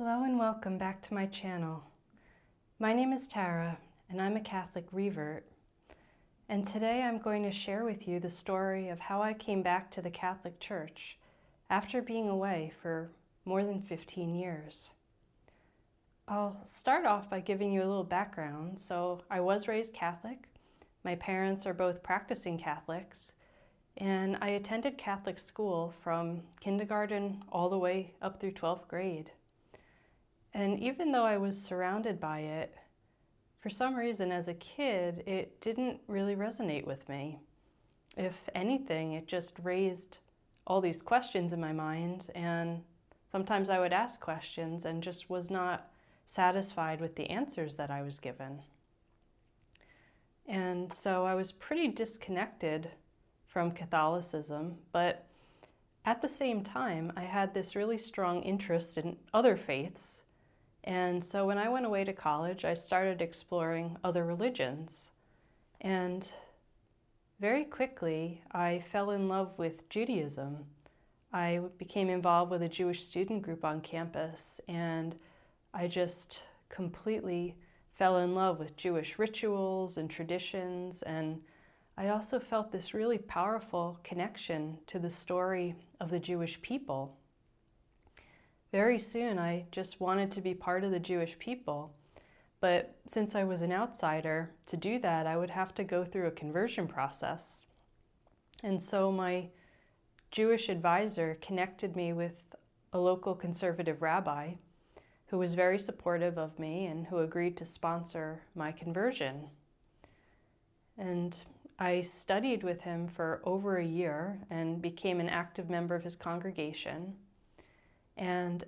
Hello and welcome back to my channel. My name is Tara and I'm a Catholic revert. And today I'm going to share with you the story of how I came back to the Catholic Church after being away for more than 15 years. I'll start off by giving you a little background. So I was raised Catholic. My parents are both practicing Catholics, and I attended Catholic school from kindergarten all the way up through 12th grade. And even though I was surrounded by it, for some reason as a kid, it didn't really resonate with me. If anything, it just raised all these questions in my mind, and sometimes I would ask questions and just was not satisfied with the answers that I was given. And so I was pretty disconnected from Catholicism, but at the same time, I had this really strong interest in other faiths. And so when I went away to college, I started exploring other religions. And very quickly, I fell in love with Judaism. I became involved with a Jewish student group on campus, and I just completely fell in love with Jewish rituals and traditions. And I also felt this really powerful connection to the story of the Jewish people. Very soon, I just wanted to be part of the Jewish people. But since I was an outsider, to do that, I would have to go through a conversion process. And so my Jewish advisor connected me with a local conservative rabbi who was very supportive of me and who agreed to sponsor my conversion. And I studied with him for over a year and became an active member of his congregation. And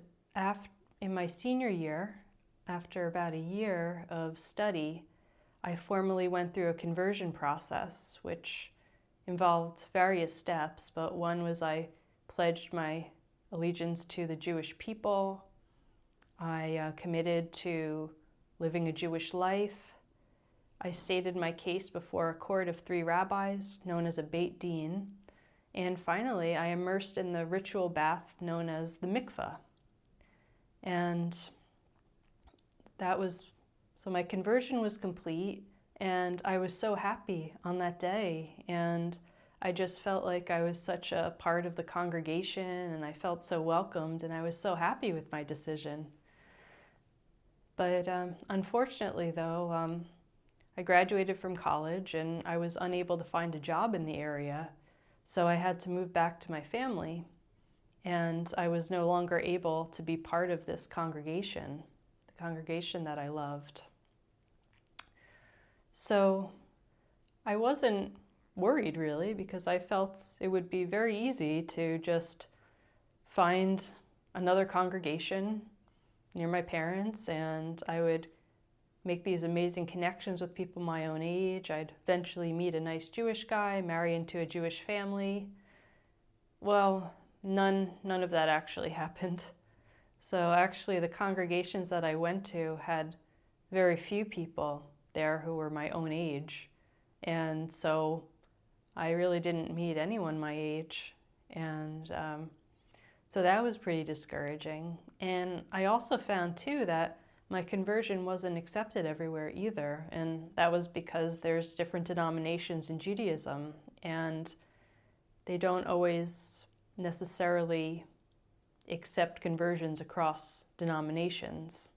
in my senior year, after about a year of study, I formally went through a conversion process, which involved various steps, but one was I pledged my allegiance to the Jewish people. I committed to living a Jewish life. I stated my case before a court of 3 rabbis, known as a Beit Din. And finally, I immersed in the ritual bath known as the mikveh. And so my conversion was complete, and I was so happy on that day. And I just felt like I was such a part of the congregation, and I felt so welcomed, and I was so happy with my decision. But unfortunately, though, I graduated from college, and I was unable to find a job in the area. So I had to move back to my family, and I was no longer able to be part of this congregation, the congregation that I loved. So I wasn't worried really, because I felt it would be very easy to just find another congregation near my parents, and I would make these amazing connections with people my own age. I'd eventually meet a nice Jewish guy, marry into a Jewish family. Well, none of that actually happened. So actually the congregations that I went to had very few people there who were my own age. And so I really didn't meet anyone my age. And so that was pretty discouraging. And I also found too that my conversion wasn't accepted everywhere either, and that was because there's different denominations in Judaism, and they don't always necessarily accept conversions across denominations.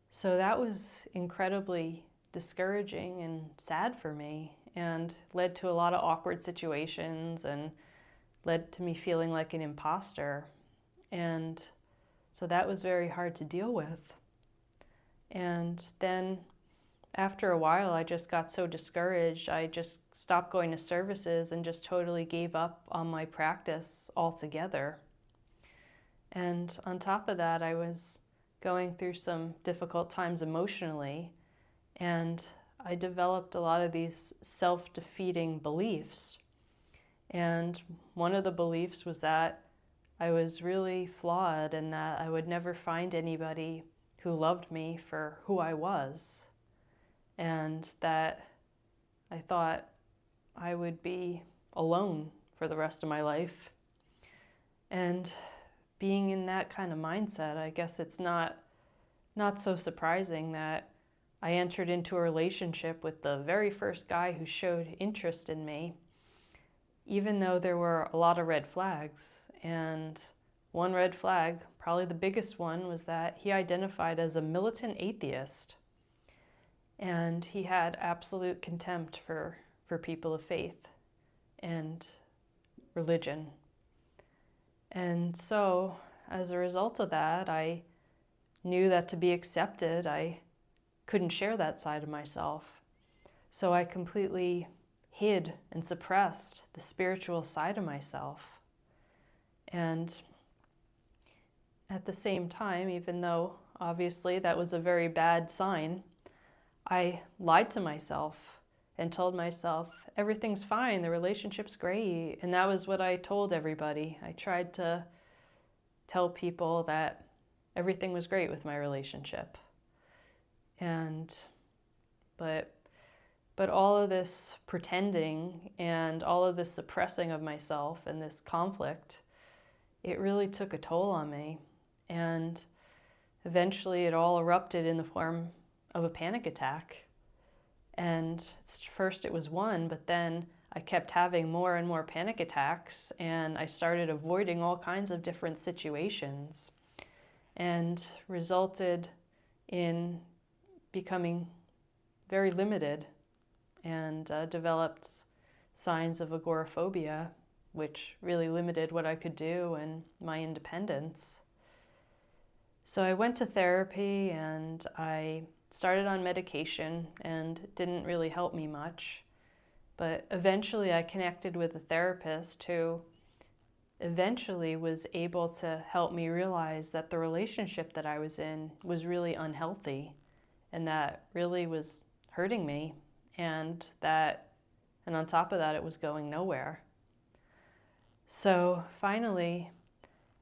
So that was incredibly discouraging and sad for me, and led to a lot of awkward situations and led to me feeling like an imposter. And so that was very hard to deal with. And then after a while, I just got so discouraged, I just stopped going to services and just totally gave up on my practice altogether. And on top of that, I was going through some difficult times emotionally, and I developed a lot of these self-defeating beliefs. And one of the beliefs was that I was really flawed and that I would never find anybody who loved me for who I was, and that I thought I would be alone for the rest of my life. And being in that kind of mindset, I guess it's not so surprising that I entered into a relationship with the very first guy who showed interest in me, even though there were a lot of red flags. And one red flag, probably the biggest one, was that he identified as a militant atheist. And he had absolute contempt for people of faith and religion. And so, as a result of that, I knew that to be accepted, I couldn't share that side of myself. So I completely hid and suppressed the spiritual side of myself. And at the same time, even though obviously that was a very bad sign, I lied to myself and told myself, everything's fine, the relationship's great. And that was what I told everybody. I tried to tell people that everything was great with my relationship. But all of this pretending and all of this suppressing of myself and this conflict, it really took a toll on me. And eventually it all erupted in the form of a panic attack. And first it was one, but then I kept having more and more panic attacks, and I started avoiding all kinds of different situations, and resulted in becoming very limited and developed signs of agoraphobia, which really limited what I could do and my independence. So I went to therapy and I started on medication, and it didn't really help me much. But eventually I connected with a therapist who eventually was able to help me realize that the relationship that I was in was really unhealthy, and that really was hurting me, and on top of that, it was going nowhere. So finally,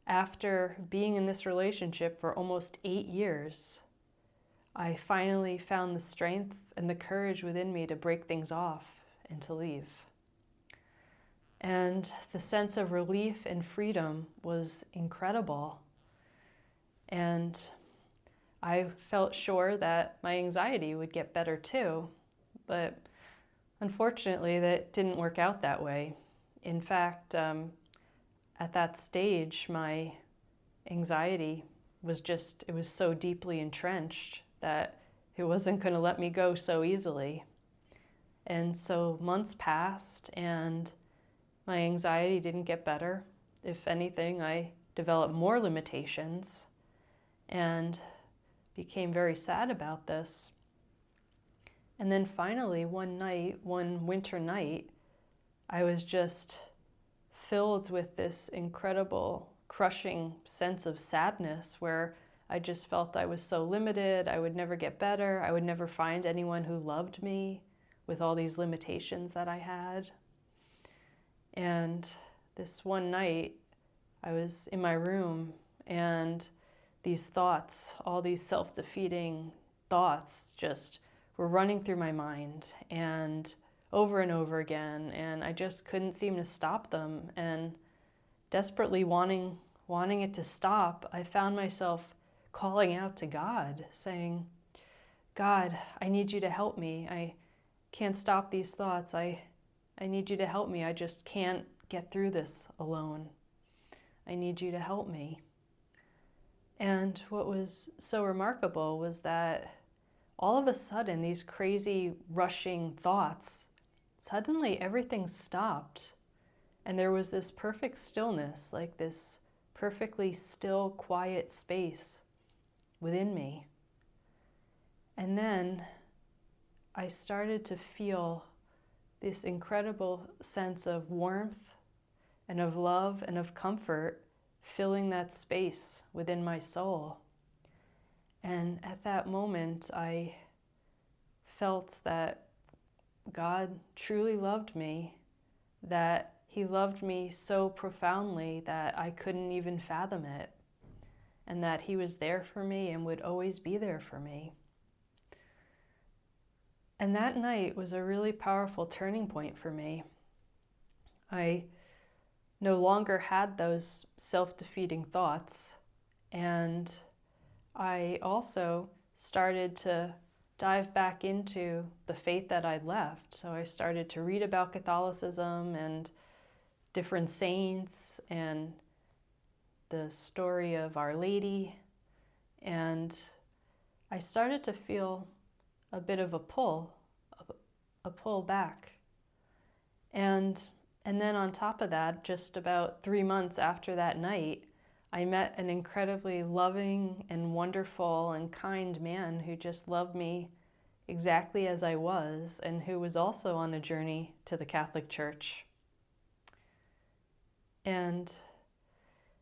after being in this relationship for almost 8 years, I finally found the strength and the courage within me to break things off and to leave. And the sense of relief and freedom was incredible. And I felt sure that my anxiety would get better too, but unfortunately that didn't work out that way. In fact, at that stage, my anxiety was so deeply entrenched that it wasn't going to let me go so easily. And so months passed and my anxiety didn't get better. If anything, I developed more limitations and became very sad about this. And then finally, one winter night, I was just filled with this incredible, crushing sense of sadness where I just felt I was so limited, I would never get better, I would never find anyone who loved me with all these limitations that I had. And this one night, I was in my room, and these thoughts, all these self-defeating thoughts just were running through my mind and over again, and I just couldn't seem to stop them. And desperately wanting it to stop, I found myself calling out to God, saying, God, I need you to help me. I can't stop these thoughts. I need you to help me. I just can't get through this alone. I need you to help me. And what was so remarkable was that all of a sudden, these crazy rushing thoughts, suddenly everything stopped. And there was this perfect stillness, like this perfectly still, quiet space within me. And then I started to feel this incredible sense of warmth and of love and of comfort filling that space within my soul. And at that moment, I felt that God truly loved me, that He loved me so profoundly that I couldn't even fathom it, and that He was there for me and would always be there for me. And that night was a really powerful turning point for me. I no longer had those self-defeating thoughts. And I also started to dive back into the faith that I'd left. So I started to read about Catholicism and different saints and the story of Our Lady. And I started to feel a bit of a pull back. And then on top of that, just about 3 months after that night, I met an incredibly loving and wonderful and kind man who just loved me exactly as I was, and who was also on a journey to the Catholic Church. And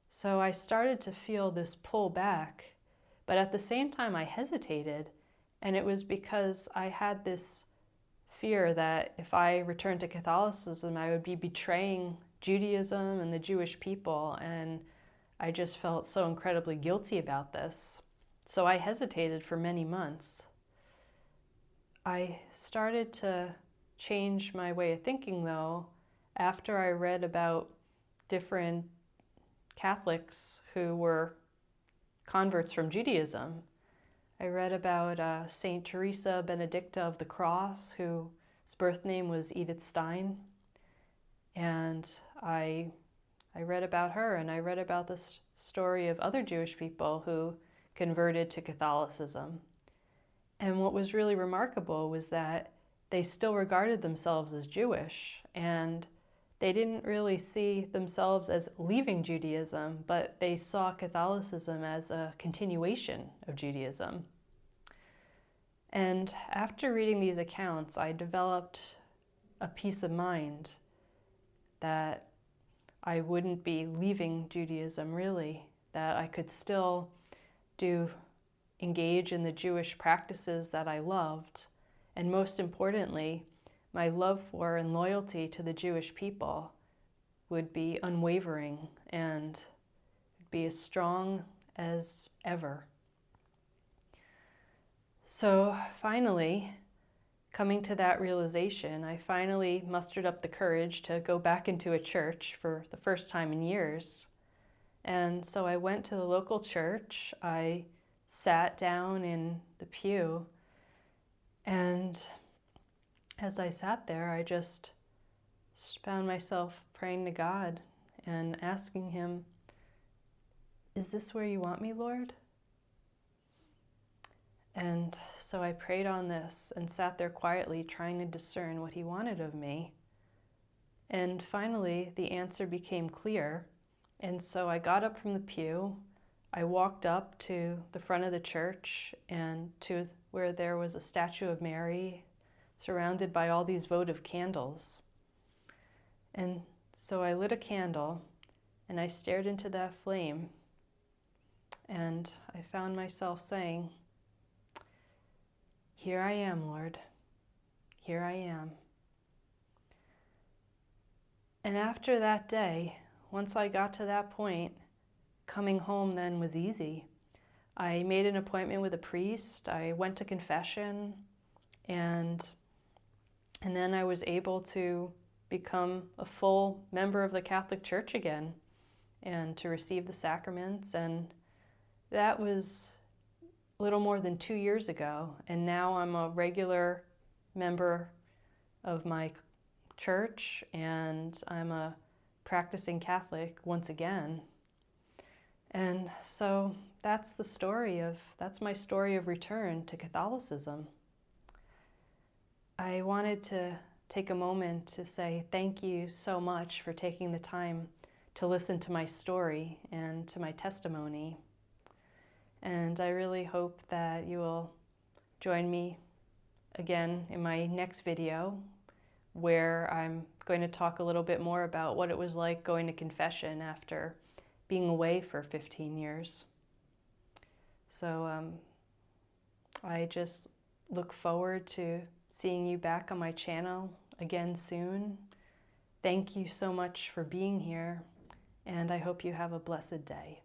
so I started to feel this pull back, but at the same time I hesitated, and it was because I had this fear that if I returned to Catholicism, I would be betraying Judaism and the Jewish people, and I just felt so incredibly guilty about this. So I hesitated for many months. I started to change my way of thinking, though, after I read about different Catholics who were converts from Judaism. I read about Saint Teresa Benedicta of the Cross, whose birth name was Edith Stein. And I read about her, and I read about the story of other Jewish people who converted to Catholicism. And what was really remarkable was that they still regarded themselves as Jewish, and they didn't really see themselves as leaving Judaism, but they saw Catholicism as a continuation of Judaism. And after reading these accounts, I developed a peace of mind that I wouldn't be leaving Judaism, really, that I could still engage in the Jewish practices that I loved, and most importantly, my love for and loyalty to the Jewish people would be unwavering and be as strong as ever. So finally, coming to that realization, I finally mustered up the courage to go back into a church for the first time in years. And so I went to the local church. I sat down in the pew, and as I sat there, I just found myself praying to God and asking Him, "Is this where you want me, Lord?" And so I prayed on this and sat there quietly trying to discern what He wanted of me. And finally, the answer became clear. And so I got up from the pew. I walked up to the front of the church and to where there was a statue of Mary surrounded by all these votive candles. And so I lit a candle and I stared into that flame, and I found myself saying, "Here I am, Lord. Here I am." And after that day, once I got to that point, coming home then was easy. I made an appointment with a priest. I went to confession, and then I was able to become a full member of the Catholic Church again and to receive the sacraments. And that was a little more than 2 years ago. And now I'm a regular member of my church, and I'm a practicing Catholic once again. And so that's my story of return to Catholicism. I wanted to take a moment to say thank you so much for taking the time to listen to my story and to my testimony. And I really hope that you will join me again in my next video, where I'm going to talk a little bit more about what it was like going to confession after being away for 15 years. So I just look forward to seeing you back on my channel again soon. Thank you so much for being here, and I hope you have a blessed day.